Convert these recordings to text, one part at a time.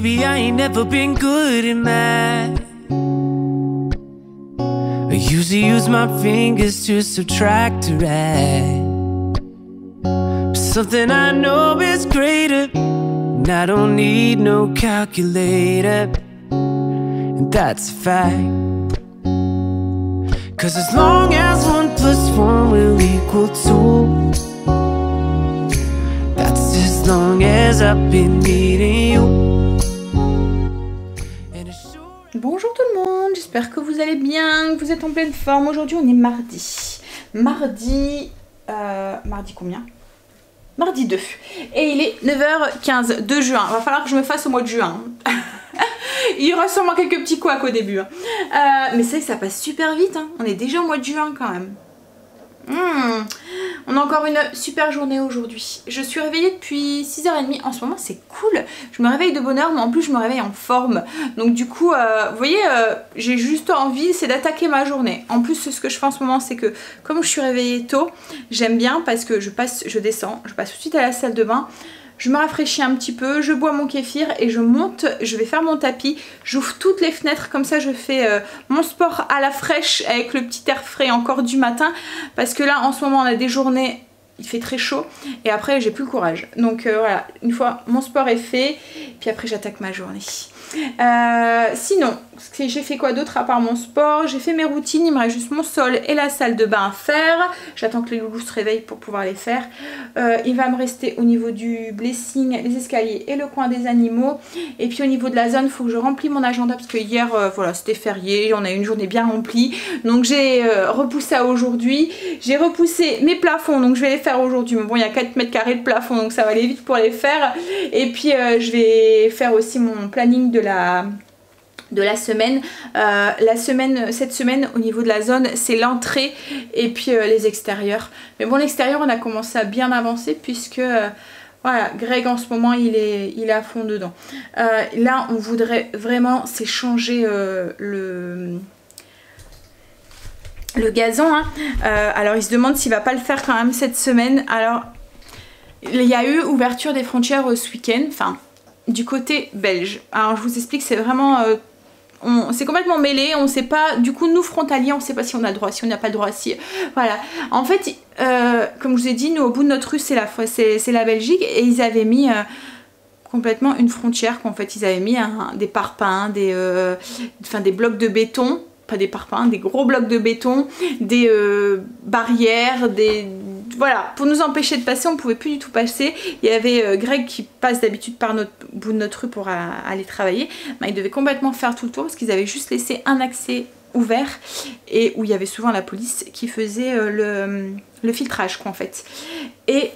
Baby, I ain't never been good in math. I usually use my fingers to subtract or add. But something I know is greater, and I don't need no calculator, and that's a fact. 'Cause as long as 1 + 1 will equal 2, that's as long as I've been needing you. Bonjour tout le monde, j'espère que vous allez bien, que vous êtes en pleine forme. Aujourd'hui on est mardi. Mardi combien? Mardi 2. Et il est 9h15 de juin. Va falloir que je me fasse au mois de juin. Il y aura sûrement quelques petits couacs au début. Mais c'est vrai que ça passe super vite. Hein. On est déjà au mois de juin quand même. On a encore une super journée aujourd'hui. Je suis réveillée depuis 6h30. En ce moment c'est cool. Je me réveille de bonne heure, mais en plus je me réveille en forme. Donc du coup, vous voyez, j'ai juste envie, c'est d'attaquer ma journée. En plus, ce que je fais en ce moment, c'est que comme je suis réveillée tôt, j'aime bien parce que je descends, je passe tout de suite à la salle de bain. Je me rafraîchis un petit peu, je bois mon kéfir et je monte, je vais faire mon tapis. J'ouvre toutes les fenêtres, comme ça je fais mon sport à la fraîche avec le petit air frais encore du matin. Parce que là en ce moment on a des journées, il fait très chaud et après j'ai plus le courage. Donc voilà, une fois mon sport est fait, puis après j'attaque ma journée. Sinon, j'ai fait quoi d'autre à part mon sport? J'ai fait mes routines, il me reste juste mon sol et la salle de bain à faire. J'attends que les loulous se réveillent pour pouvoir les faire. Il va me rester au niveau du blessing, les escaliers et le coin des animaux. Et puis au niveau de la zone, il faut que je remplis mon agenda parce que hier, voilà, c'était férié, on a eu une journée bien remplie. Donc j'ai repoussé à aujourd'hui. J'ai repoussé mes plafonds, donc je vais les faire aujourd'hui. Mais bon, il y a 4 mètres carrés de plafond, donc ça va aller vite pour les faire. Et puis je vais faire aussi mon planning de la semaine. Cette semaine au niveau de la zone, c'est l'entrée et puis les extérieurs. Mais bon, l'extérieur on a commencé à bien avancer puisque voilà, Greg en ce moment il est à fond dedans. Là on voudrait vraiment c'est changer le gazon hein. Alors il se demande s'il va pas le faire quand même cette semaine. Alors il y a eu ouverture des frontières ce week-end, enfin du côté belge. Alors je vous explique, c'est vraiment c'est complètement mêlé, on sait pas, du coup nous frontaliers on sait pas si on a le droit, si on n'a pas le droit, si voilà. En fait comme je vous ai dit, nous au bout de notre rue c'est la Belgique et ils avaient mis complètement une frontière qu'en fait ils avaient mis des parpaings, des blocs de béton, pas des parpaings, des gros blocs de béton, des barrières, voilà, pour nous empêcher de passer, on ne pouvait plus du tout passer. Il y avait Greg qui passe d'habitude par notre bout de notre rue pour aller travailler. Ben, il devait complètement faire tout le tour parce qu'ils avaient juste laissé un accès ouvert et où il y avait souvent la police qui faisait le filtrage quoi en fait. Et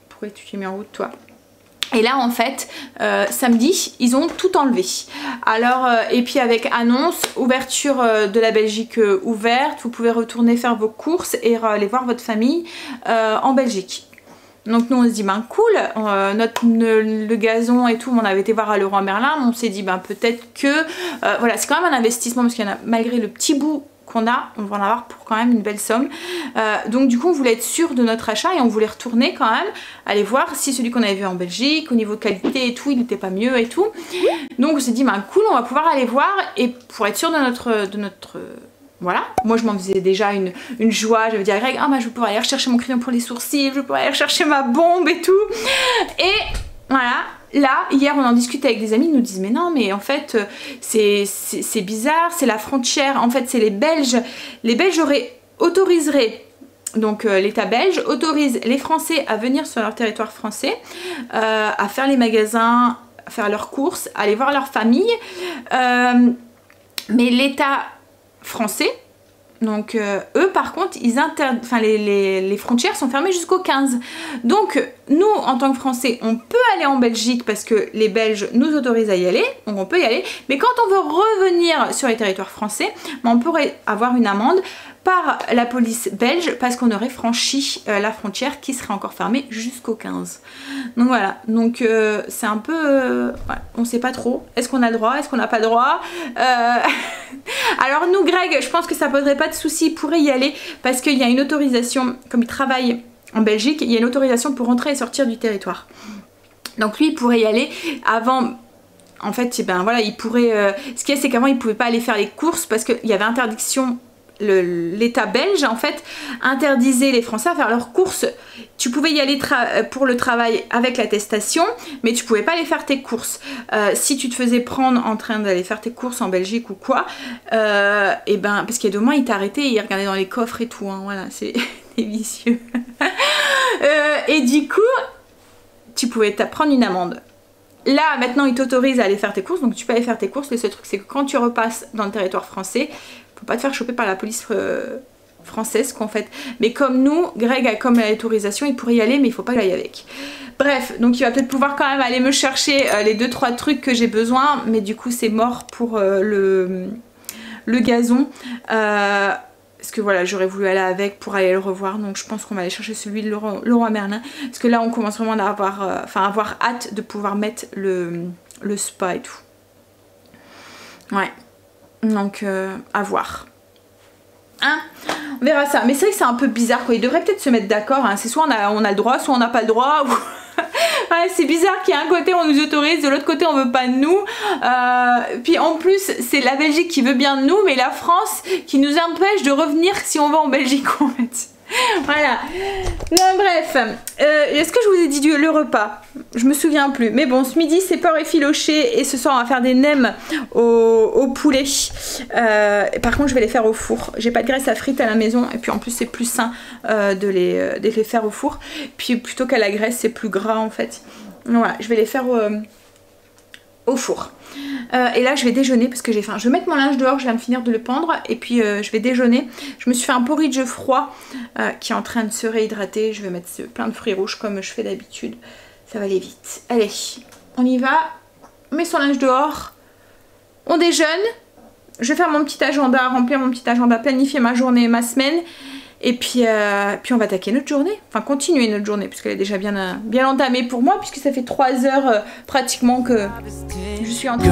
pourquoi tu t'es mis en route toi? Et là en fait samedi ils ont tout enlevé. Alors et puis avec annonce ouverture de la Belgique ouverte, vous pouvez retourner faire vos courses et aller voir votre famille en Belgique. Donc nous on se dit ben cool, le gazon et tout, on avait été voir à Leroy Merlin, on s'est dit ben peut-être que voilà, c'est quand même un investissement parce qu'il y en a malgré le petit bout qu'on a, on va en avoir pour quand même une belle somme. Donc du coup on voulait être sûr de notre achat et on voulait retourner quand même, aller voir si celui qu'on avait vu en Belgique, au niveau qualité et tout, il n'était pas mieux et tout. Donc on s'est dit ben cool, on va pouvoir aller voir et pour être sûr de notre voilà, moi je m'en faisais déjà une joie, je vais dire à Greg, ah bah je vais pouvoir aller rechercher mon crayon pour les sourcils, je vais pouvoir aller rechercher ma bombe et tout. Et voilà, là hier on en discutait avec des amis, ils nous disent mais non mais en fait c'est bizarre, c'est la frontière, en fait c'est les Belges autoriseraient, donc l'État belge autorise les Français à venir sur leur territoire français, à faire les magasins, à faire leurs courses, à aller voir leur famille, mais l'État français, donc eux par contre les frontières sont fermées jusqu'au 15. Donc nous en tant que Français on peut aller en Belgique parce que les Belges nous autorisent à y aller, donc on peut y aller, mais quand on veut revenir sur les territoires français, on pourrait avoir une amende par la police belge parce qu'on aurait franchi la frontière qui serait encore fermée jusqu'au 15. Donc voilà, donc c'est un peu ouais, on sait pas trop, est-ce qu'on a le droit, est-ce qu'on n'a pas le droit. Alors nous Greg, je pense que ça poserait pas de soucis, il pourrait y aller parce qu'il y a une autorisation, comme il travaille en Belgique, il y a une autorisation pour entrer et sortir du territoire. Donc lui il pourrait y aller avant en fait, eh ben voilà, il pourrait. Ce qu'il y a, c'est qu'avant, il pouvait pas aller faire les courses parce qu'il y avait interdiction. L'État belge en fait interdisait les Français à faire leurs courses. Tu pouvais y aller pour le travail avec l'attestation, mais tu pouvais pas aller faire tes courses. Si tu te faisais prendre en train d'aller faire tes courses en Belgique ou quoi, et ben parce qu'il y a 2 mois, ils t'arrêtaient, ils regardaient dans les coffres et tout. Hein, voilà, c'est des vicieux. Et du coup, tu pouvais t'apprendre une amende. Là, maintenant, ils t'autorisent à aller faire tes courses, donc tu peux aller faire tes courses. Le seul truc, c'est que quand tu repasses dans le territoire français, faut pas te faire choper par la police française, qu'en fait. Mais comme nous, Greg a comme l'autorisation, il pourrait y aller, mais il faut pas qu'il aille avec. Bref, donc il va peut-être pouvoir quand même aller me chercher les 2-3 trucs que j'ai besoin, mais du coup, c'est mort pour le gazon. Parce que voilà, j'aurais voulu aller avec pour aller le revoir, donc je pense qu'on va aller chercher celui de Leroy Merlin. Parce que là, on commence vraiment à avoir hâte de pouvoir mettre le spa et tout. Ouais. Donc, à voir. Hein, on verra ça. Mais c'est vrai que c'est un peu bizarre, quoi. Ils devraient peut-être se mettre d'accord. Hein. C'est soit on a le droit, soit on n'a pas le droit. Ouais, c'est bizarre qu'il y a un côté on nous autorise, de l'autre côté on veut pas de nous. Puis en plus, c'est la Belgique qui veut bien de nous, mais la France qui nous empêche de revenir si on va en Belgique, en fait. Voilà. Non, bref. Est-ce que je vous ai dit le repas? Je me souviens plus. Mais bon, ce midi, c'est porc effiloché et ce soir, on va faire des nems au poulet. Par contre, je vais les faire au four. J'ai pas de graisse à frites à la maison et puis en plus, c'est plus sain de les faire au four. Puis plutôt qu'à la graisse, c'est plus gras en fait. Voilà, je vais les faire au four. Et là je vais déjeuner parce que j'ai faim. Je vais mettre mon linge dehors, je viens de finir de le pendre et puis je vais déjeuner. Je me suis fait un porridge froid qui est en train de se réhydrater. Je vais mettre plein de fruits rouges comme je fais d'habitude. Ça va aller vite. Allez, on y va. On met son linge dehors. On déjeune. Je vais faire mon petit agenda, remplir mon petit agenda, planifier ma journée, ma semaine. Et puis on va attaquer notre journée, enfin continuer notre journée puisqu'elle est déjà bien entamée pour moi puisque ça fait 3 heures pratiquement que je suis en train.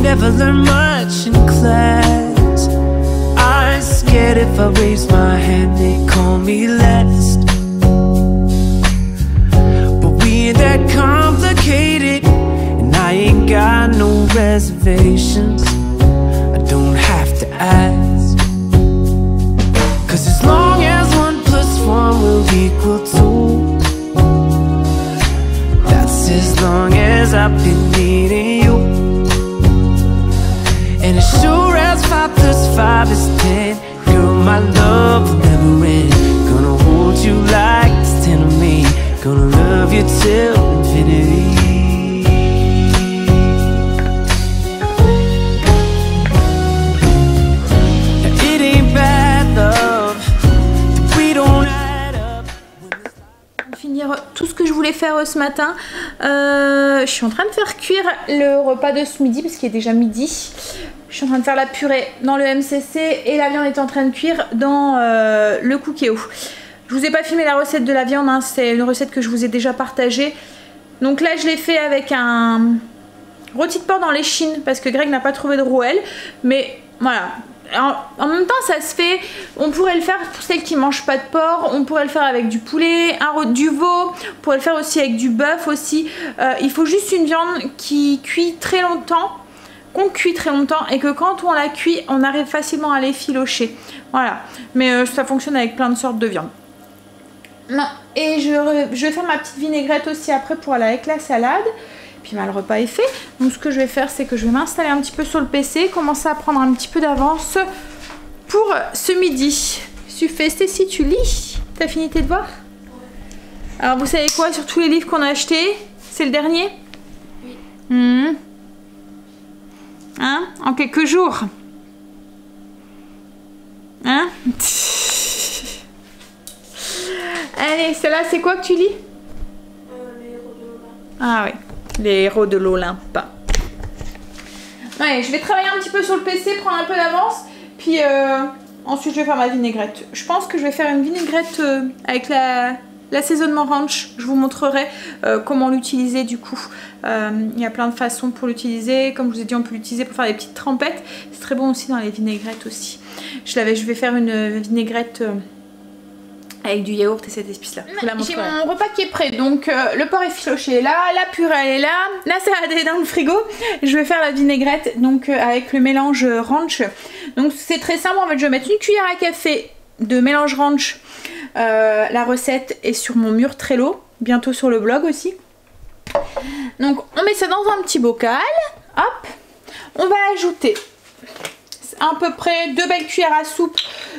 Never learned much in class. I'm scared if I raise my hand they call me last. But we ain't that complicated, and I ain't got no reservations. I don't have to ask, 'cause as long as 1 + 1 will equal 2, that's as long as I've been needing you. And as sure as 5 + 5 is 10, girl, my love will never end. Gonna hold you like it's 10 of me. Gonna love you till infinity. Now, it ain't bad love that we don't add up. Finir tout ce que je voulais faire ce matin. Je suis en train de faire cuire le repas de ce midi parce qu'il est déjà midi. Je suis en train de faire la purée dans le MCC et la viande est en train de cuire dans le Cookéo. Je vous ai pas filmé la recette de la viande, hein, c'est une recette que je vous ai déjà partagée. Donc là je l'ai fait avec un rôti de porc dans l'échine parce que Greg n'a pas trouvé de rouelle. Mais voilà. En même temps ça se fait, on pourrait le faire pour celles qui mangent pas de porc, on pourrait le faire avec du poulet, du veau, on pourrait le faire aussi avec du bœuf aussi. Il faut juste une viande qui cuit très longtemps, qu'on cuit très longtemps et que quand on la cuit on arrive facilement à l'effilocher. Voilà, mais ça fonctionne avec plein de sortes de viande. Et je vais faire ma petite vinaigrette aussi après pour aller avec la salade. Puis le repas est fait. Donc ce que je vais faire c'est que je vais m'installer un petit peu sur le PC, commencer à prendre un petit peu d'avance pour ce midi. Stécie, tu lis? T'as fini tes devoirs? Alors vous savez quoi, sur tous les livres qu'on a achetés, c'est le dernier? Oui. Hein? En quelques jours. Hein? Allez, celle-là c'est quoi que tu lis? Les héros de l'Olympe. Ah oui. Les héros de l'Olympe. Ouais, je vais travailler un petit peu sur le PC, prendre un peu d'avance, puis ensuite je vais faire ma vinaigrette. Je pense que je vais faire une vinaigrette avec l'assaisonnement ranch, je vous montrerai comment l'utiliser du coup. Il y a plein de façons pour l'utiliser. Comme je vous ai dit, on peut l'utiliser pour faire des petites trempettes. C'est très bon aussi dans les vinaigrettes aussi. Je vais faire une vinaigrette avec du yaourt et cette épice là. J'ai mon repas qui est prêt. Donc le porc effiloché est là, la purée elle est là, la salade est dans le frigo. Je vais faire la vinaigrette donc avec le mélange ranch. Donc c'est très simple en fait. Je vais mettre une cuillère à café de mélange ranch. La recette est sur mon mur Trello, bientôt sur le blog aussi. Donc on met ça dans un petit bocal. Hop, on va ajouter à peu près 2 belles cuillères à soupe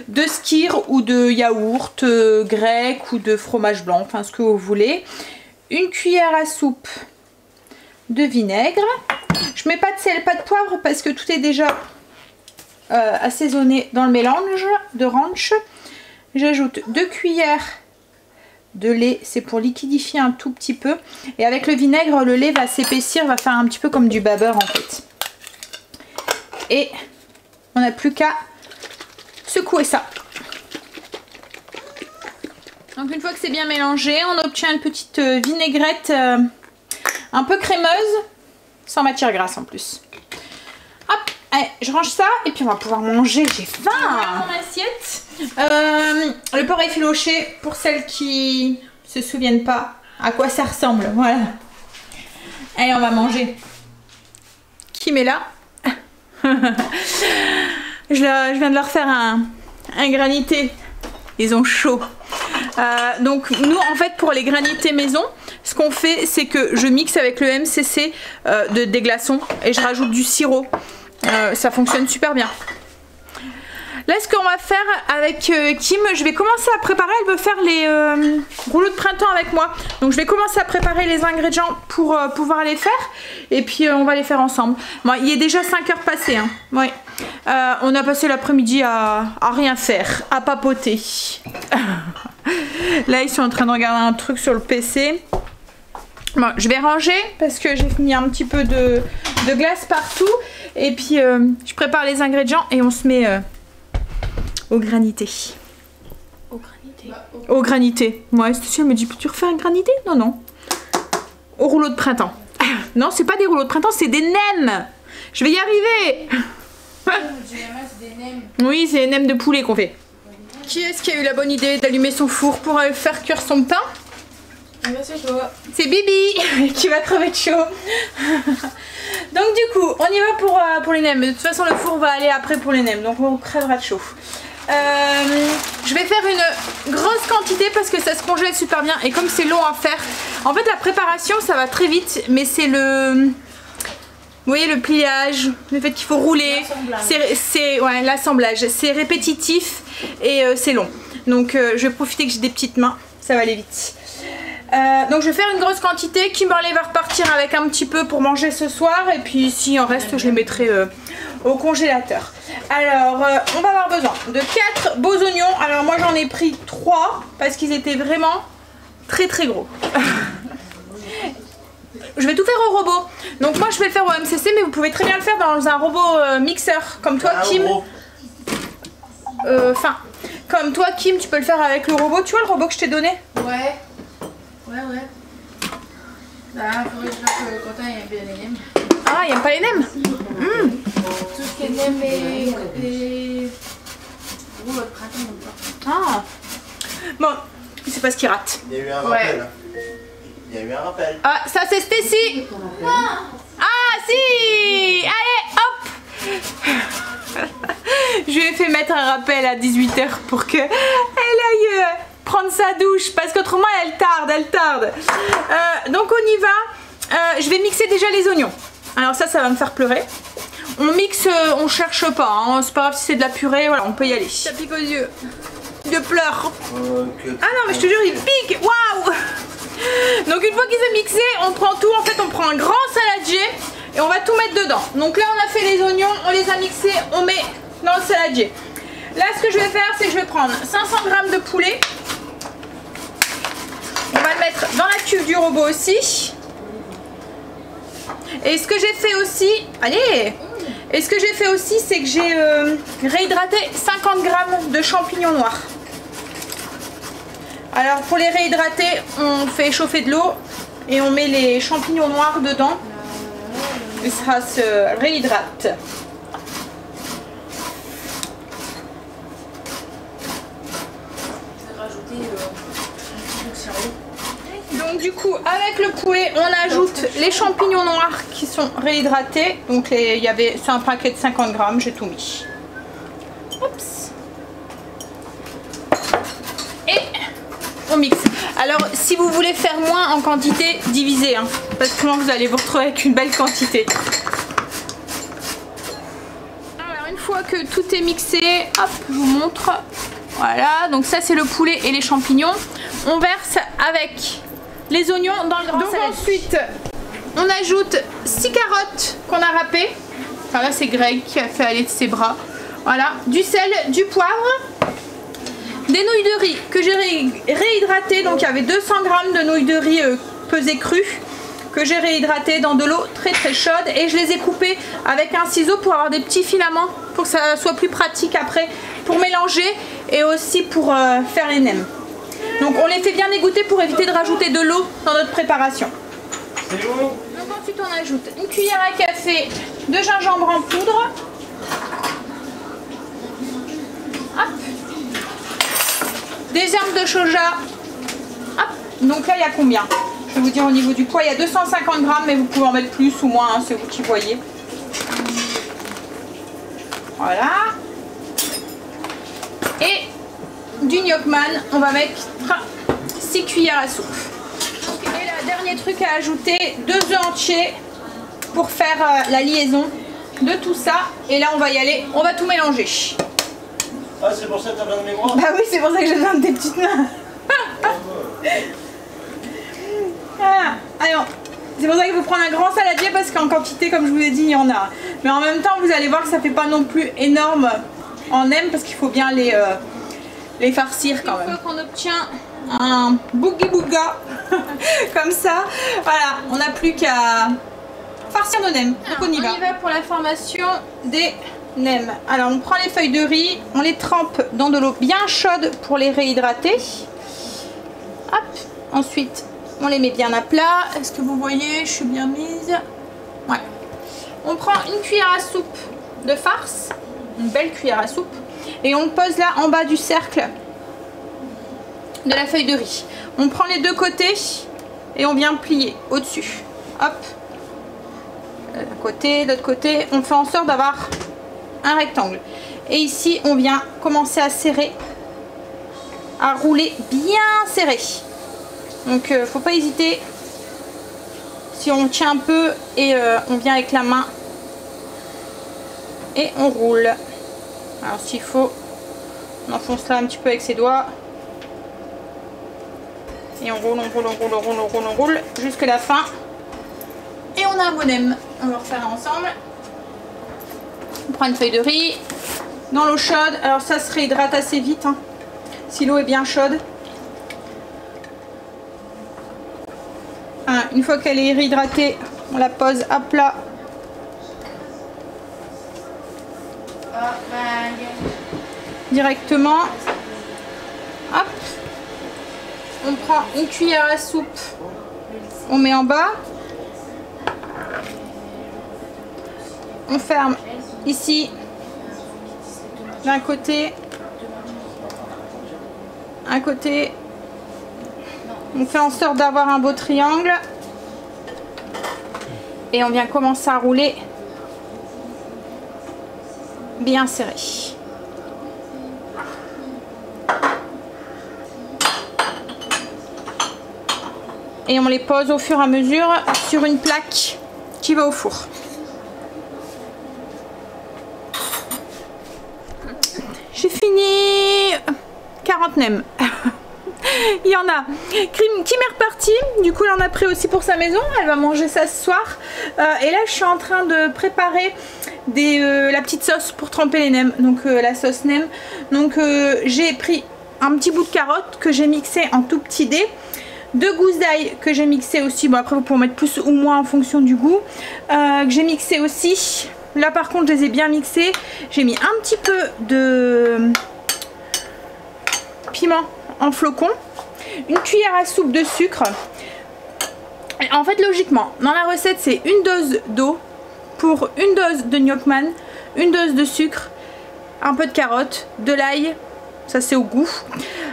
de skyr ou de yaourt grec ou de fromage blanc, enfin ce que vous voulez. Une cuillère à soupe de vinaigre. Je mets pas de sel, pas de poivre parce que tout est déjà assaisonné dans le mélange de ranch. J'ajoute 2 cuillères de lait, c'est pour liquidifier un tout petit peu. Et avec le vinaigre, le lait va s'épaissir, va faire un petit peu comme du beurre en fait. Et on n'a plus qu'à secouer ça. Donc une fois que c'est bien mélangé, on obtient une petite vinaigrette un peu crémeuse, sans matière grasse en plus. Hop, allez, je range ça et puis on va pouvoir manger, j'ai faim. Mon assiette. Le porc effiloché, pour celles qui se souviennent pas à quoi ça ressemble, voilà. Allez, on va manger. Qui met là? Je viens de leur faire un granité. Ils ont chaud. Donc nous en fait pour les granités maison, ce qu'on fait c'est que je mixe avec le MCC des glaçons et je rajoute du sirop. Ça fonctionne super bien. Là ce qu'on va faire avec Kim, je vais commencer à préparer, elle veut faire les rouleaux de printemps avec moi. Donc je vais commencer à préparer les ingrédients pour pouvoir les faire. Et puis on va les faire ensemble. Bon, il est déjà 5 heures passées. Hein. Ouais. On a passé l'après-midi à rien faire, à papoter. Là ils sont en train de regarder un truc sur le PC. Bon, je vais ranger parce que j'ai mis un petit peu de glace partout. Et puis je prépare les ingrédients et on se met au granité. Au granité. Au granité. Ouais, Stécie, elle me dit, peux-tu refaire un granité? Non, non. Au rouleau de printemps. Non, c'est pas des rouleaux de printemps, c'est des nems. Je vais y arriver. Oui, c'est des nems de poulet qu'on fait. Qui est-ce qui a eu la bonne idée d'allumer son four pour faire cuire son pain? C'est toi. C'est Bibi qui va crever de chaud. Donc du coup, on y va pour les nems. De toute façon, le four va aller après pour les nems, donc on crèvera de chaud. Je vais faire une grosse quantité parce que ça se congèle super bien et comme c'est long à faire, en fait la préparation ça va très vite, mais c'est le... Vous voyez le pliage, le fait qu'il faut rouler, c'est ouais, l'assemblage, c'est répétitif et c'est long. Donc je vais profiter que j'ai des petites mains, ça va aller vite. Donc je vais faire une grosse quantité. Kimberly va repartir avec un petit peu pour manger ce soir et puis si en reste je les mettrai au congélateur. Alors on va avoir besoin de 4 beaux oignons. Alors moi j'en ai pris 3 parce qu'ils étaient vraiment très gros. Je vais tout faire au robot. Donc moi je vais le faire au MCC mais vous pouvez très bien le faire dans un robot mixeur comme toi Kim. Enfin comme toi Kim, tu peux le faire avec le robot. Tu vois le robot que je t'ai donné? Ouais. Ouais. Ah, faudrait que je fasse que Quentin il aime bien les nems. Ah, il aime pas les nems? Tout ce qui est nems et rouleaux de printemps ou pas. Ah. Bon, c'est pas ce qu'il rate. Il y a eu un rappel. Il y a eu un rappel. Ah, ça c'est Stécie. Ah, si. Allez, hop. Je lui ai fait mettre un rappel à 18 h pour que elle aille prendre sa douche parce qu'autrement elle tarde. Donc on y va. Je vais mixer déjà les oignons. Alors ça va me faire pleurer. On mixe, on cherche pas, hein. C'est pas grave si c'est de la purée, voilà, on peut y aller. Ça pique aux yeux. De pleurs. Ah non mais je te jure il pique. Waouh. Donc une fois qu'ils sont mixés, on prend tout, en fait on prend un grand saladier et on va tout mettre dedans. Donc là on a fait les oignons, on les a mixés, on met dans le saladier. Là ce que je vais faire c'est que je vais prendre 500 g de poulet. On va le mettre dans la cuve du robot aussi. Et ce que j'ai fait aussi, c'est que j'ai réhydraté 50 g de champignons noirs. Alors pour les réhydrater, on fait chauffer de l'eau et on met les champignons noirs dedans. Et ça se réhydrate. Donc du coup avec le poulet on ajoute les champignons noirs qui sont réhydratés. Donc c'est un paquet de 50 grammes, j'ai tout mis. Oups. Et on mixe. Alors si vous voulez faire moins en quantité, divisez hein, parce que vous allez vous retrouver avec une belle quantité. Alors une fois que tout est mixé, hop, je vous montre. Voilà, donc ça c'est le poulet et les champignons. On verse avec les oignons dans le grand saladier. Donc ensuite, on ajoute 6 carottes qu'on a râpées. Enfin là c'est Greg qui a fait aller de ses bras. Voilà, du sel, du poivre, des nouilles de riz que j'ai réhydratées. Donc il y avait 200 grammes de nouilles de riz pesées crues que j'ai réhydratées dans de l'eau très très chaude. Et je les ai coupées avec un ciseau pour avoir des petits filaments, pour que ça soit plus pratique après pour mélanger et aussi pour faire les nems. Donc on les fait bien égoutter pour éviter de rajouter de l'eau dans notre préparation. Donc ensuite on ajoute une cuillère à café de gingembre en poudre. Hop. Des herbes de soja. Hop. Donc là il y a combien? Je vais vous dire au niveau du poids, il y a 250 grammes, mais vous pouvez en mettre plus ou moins, hein, c'est vous qui voyez. Voilà. Et du gnocchman, on va mettre 6 cuillères à soupe. Et le dernier truc à ajouter, 2 œufs entiers pour faire la liaison de tout ça. Et là on va y aller, on va tout mélanger. Ah c'est pour ça que t'as besoin de mes bras? Bah oui, c'est pour ça que j'ai besoin de tes petites mains. Ah, alors, c'est pour ça qu'il faut prendre un grand saladier parce qu'en quantité, comme je vous ai dit, il y en a. Mais en même temps, vous allez voir que ça fait pas non plus énorme en nems parce qu'il faut bien les farcir quand même. Une fois qu'on obtient un boogie booga comme ça, voilà, on n'a plus qu'à farcir nos nems. Donc on y va pour la formation des nems. Alors on prend les feuilles de riz, on les trempe dans de l'eau bien chaude pour les réhydrater. Hop, ensuite on les met bien à plat. Est-ce que vous voyez, je suis bien mise? Ouais. On prend une cuillère à soupe de farce, une belle cuillère à soupe, et on le pose là en bas du cercle de la feuille de riz. On prend les deux côtés et on vient plier au-dessus. Hop, d'un côté, de l'autre côté, on fait en sorte d'avoir un rectangle. Et ici, on vient commencer à serrer, à rouler bien serré. Donc, faut pas hésiter. Si on tient un peu et on vient avec la main et on roule. Alors, s'il faut, on enfonce là un petit peu avec ses doigts. Et on roule, on roule, on roule, on roule, on roule, on roule jusqu'à la fin. Et on a un bon nem. On va refaire ensemble. On prend une feuille de riz dans l'eau chaude. Alors ça se réhydrate assez vite hein, si l'eau est bien chaude. Une fois qu'elle est réhydratée, on la pose à plat. Directement. Hop. On prend une cuillère à soupe. On met en bas. On ferme ici d'un côté, un côté. On fait en sorte d'avoir un beau triangle et on vient commencer à rouler bien serré. Et on les pose au fur et à mesure sur une plaque qui va au four. J'ai fini 40 nems. Il y en a. Kim est repartie. Du coup, elle en a pris aussi pour sa maison. Elle va manger ça ce soir. Et là, je suis en train de préparer la petite sauce pour tremper les nems. Donc, la sauce nem. Donc, j'ai pris un petit bout de carotte que j'ai mixé en tout petit dés. 2 gousses d'ail que j'ai mixé aussi. Bon, après, vous pouvez en mettre plus ou moins en fonction du goût. Que j'ai mixé aussi. Là, par contre, je les ai bien mixés. J'ai mis un petit peu de piment en flocons. une cuillère à soupe de sucre. En fait, logiquement, dans la recette, c'est une dose d'eau pour une dose de gnocchman, une dose de sucre, un peu de carotte, de l'ail, ça c'est au goût,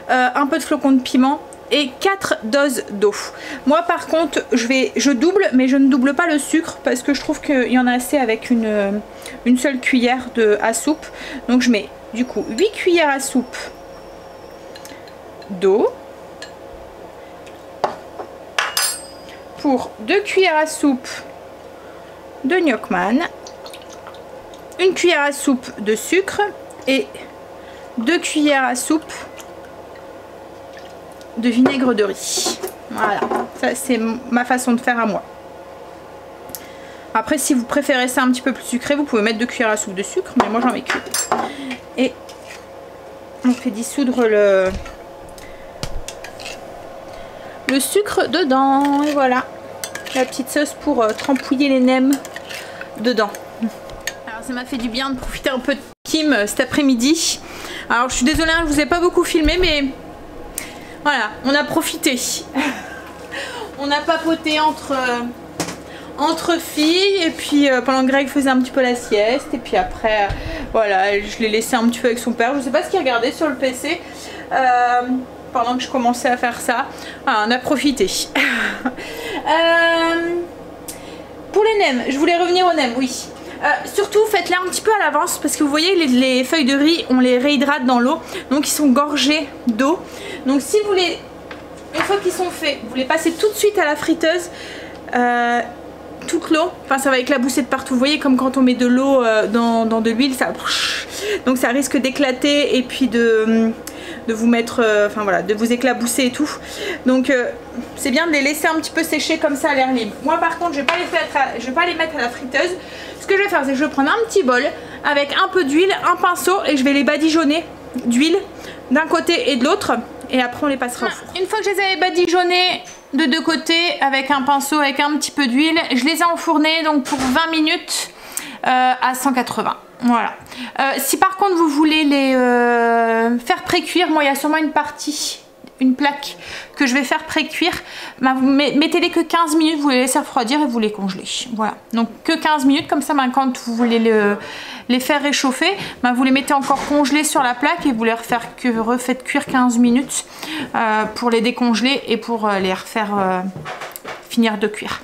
un peu de flocons de piment et 4 doses d'eau. Moi par contre, je double, mais je ne double pas le sucre parce que je trouve qu'il y en a assez avec une seule cuillère à soupe. Donc je mets du coup 8 cuillères à soupe d'eau pour 2 cuillères à soupe de gnocchman, une cuillère à soupe de sucre et 2 cuillères à soupe de vinaigre de riz. Voilà, ça c'est ma façon de faire à moi. Après, si vous préférez ça un petit peu plus sucré, vous pouvez mettre 2 cuillères à soupe de sucre, mais moi j'en mets qu'une. Et on fait dissoudre le sucre dedans. Et voilà, la petite sauce pour trempouiller les nems dedans. Alors ça m'a fait du bien de profiter un peu de Kim cet après-midi. Alors je suis désolée, je vous ai pas beaucoup filmé, mais voilà, on a profité. On a papoté entre filles, et puis pendant que Greg faisait un petit peu la sieste, et puis après voilà, je l'ai laissé un petit peu avec son père. Je sais pas ce qu'il regardait sur le PC pendant que je commençais à faire ça. Voilà, on a profité. Pour les nems, je voulais revenir aux nems, oui. Surtout faites-les un petit peu à l'avance parce que vous voyez les feuilles de riz, on les réhydrate dans l'eau, donc ils sont gorgés d'eau. Donc si vous les, une fois qu'ils sont faits, vous les passez tout de suite à la friteuse, toute l'eau, enfin ça va éclabousser de partout. Vous voyez comme quand on met de l'eau dans de l'huile, ça, donc ça risque d'éclater et puis de vous mettre, enfin voilà, de vous éclabousser et tout. Donc c'est bien de les laisser un petit peu sécher comme ça à l'air libre. Moi par contre je vais pas les mettre à la friteuse. Ce que je vais faire, c'est que je vais prendre un petit bol avec un peu d'huile, un pinceau, et je vais les badigeonner d'huile d'un côté et de l'autre, et après on les passera au four. Une fois que je les avais badigeonnés de deux côtés avec un pinceau, avec un petit peu d'huile, je les ai enfournés donc pour 20 minutes à 180. Voilà. Si par contre vous voulez les faire pré-cuire, moi il y a sûrement une plaque que je vais faire pré-cuire, bah, vous mettez-les que 15 minutes, vous les laissez refroidir et vous les congelez. Voilà, donc que 15 minutes, comme ça bah, quand vous voulez les faire réchauffer, bah, vous les mettez encore congelés sur la plaque et vous les refaites cuire 15 minutes pour les décongeler et pour les refaire finir de cuire.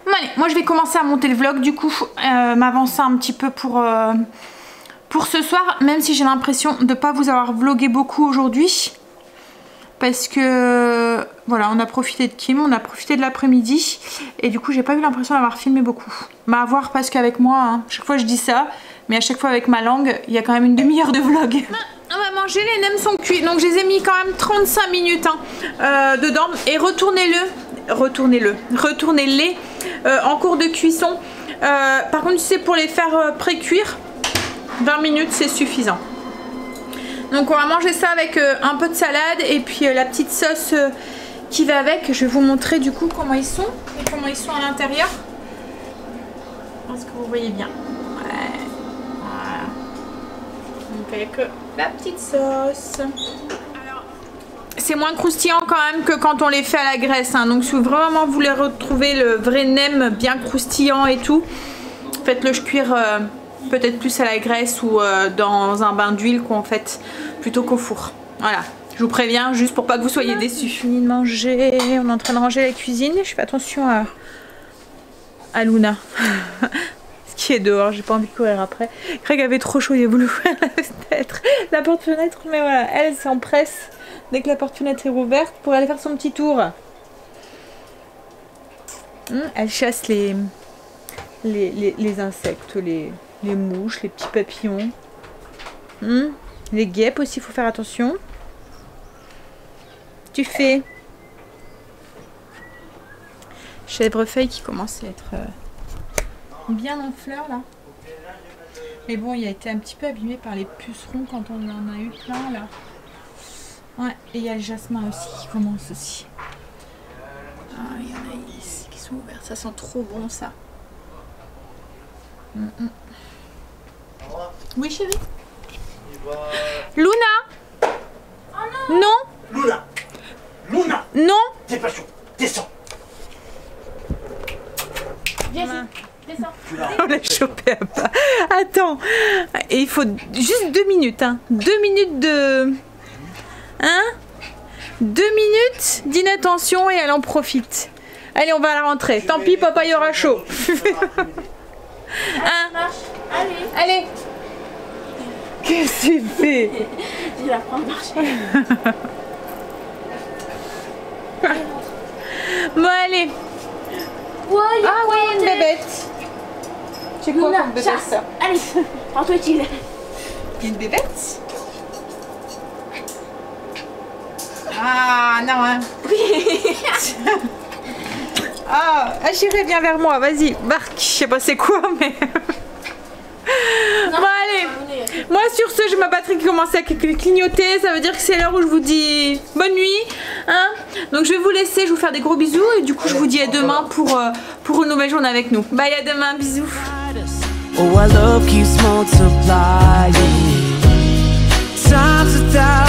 Bon, allez, moi je vais commencer à monter le vlog du coup, m'avancer un petit peu pour ce soir, même si j'ai l'impression de ne pas vous avoir vlogué beaucoup aujourd'hui. Parce que voilà, on a profité de Kim, on a profité de l'après-midi. Et du coup j'ai pas eu l'impression d'avoir filmé beaucoup. Mais à voir parce qu'avec moi, hein, chaque fois je dis ça, mais à chaque fois avec ma langue, il y a quand même une demi-heure de vlog. On va manger, les nems sont cuits. Donc je les ai mis quand même 35 minutes hein, dedans. Et retournez-les en cours de cuisson. Par contre, c'est pour les faire pré-cuire. 20 minutes c'est suffisant. Donc on va manger ça avec un peu de salade et puis la petite sauce qui va avec. Je vais vous montrer du coup comment ils sont et comment ils sont à l'intérieur. Est-ce que vous voyez bien? Ouais. Voilà. Donc avec la petite sauce. Alors c'est moins croustillant quand même que quand on les fait à la graisse hein. Donc si vraiment vous voulez retrouver le vrai nem bien croustillant et tout, faites-le cuire peut-être plus à la graisse ou dans un bain d'huile qu'on fait plutôt qu'au four. Voilà, je vous préviens juste pour pas que vous soyez déçus. Fini de manger, on est en train de ranger la cuisine. Je fais attention à Luna. Ce qui est dehors, j'ai pas envie de courir après. Greg avait trop chaud, il a voulu ouvrir la porte-fenêtre, mais voilà, elle s'empresse dès que la porte-fenêtre est rouverte pour aller faire son petit tour. Elle chasse les insectes, les mouches, les petits papillons. Les guêpes aussi, il faut faire attention. Tu fais chèvrefeuille qui commence à être bien en fleurs là. Mais bon, il a été un petit peu abîmé par les pucerons quand on en a eu plein là. Ouais, et il y a le jasmin aussi qui commence aussi. Ah, il y en a ici qui sont ouverts, ça sent trop bon ça. Oui chérie. Luna. Oh non. Non. Non. Dépêche-toi, descends. Viens ici. Descends. On l'a chopé à pas. Attends. Et il faut juste 2 minutes. Hein. 2 minutes de... Hein? 2 minutes d'inattention et elle en profite. Allez, on va à la rentrée. Tant pis, papa, il aura chaud. Hein? Marche. Allez. Allez. Qu'est-ce que tu fais? Je vais la prendre marcher. Bon, allez. Ouais, il y a Ah quoi, oui, une t'es- bébête. C'est quoi Luna, comme bébête chasse. ça? Allez, prends-toi utile. Une bébête? Ah non, hein. Ah, j'irai bien vers moi, vas-y, barque. Je sais pas c'est quoi, mais. Non, Bon, allez. Moi, sur ce, j'ai ma batterie qui commence à clignoter. Ça veut dire que c'est l'heure où je vous dis bonne nuit. Hein, donc, je vais vous laisser. Je vais vous faire des gros bisous. Et du coup, je vous dis à demain pour une nouvelle journée avec nous. Bye, à demain. Bisous. Oh, our love keeps multiplying times 1,000.